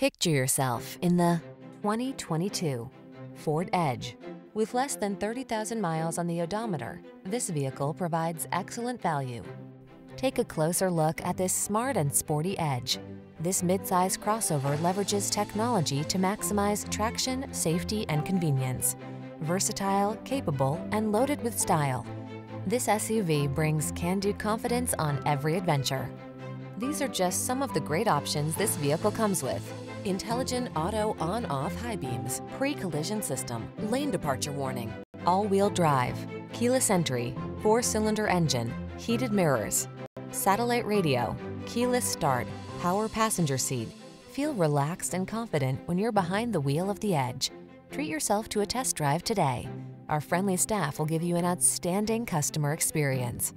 Picture yourself in the 2022 Ford Edge. With less than 30,000 miles on the odometer, this vehicle provides excellent value. Take a closer look at this smart and sporty Edge. This midsize crossover leverages technology to maximize traction, safety, and convenience. Versatile, capable, and loaded with style, this SUV brings can-do confidence on every adventure. These are just some of the great options this vehicle comes with: intelligent auto on-off high beams, pre-collision system, lane departure warning, all-wheel drive, keyless entry, 4-cylinder engine, heated mirrors, satellite radio, keyless start, power passenger seat. Feel relaxed and confident when you're behind the wheel of the Edge. Treat yourself to a test drive today. Our friendly staff will give you an outstanding customer experience.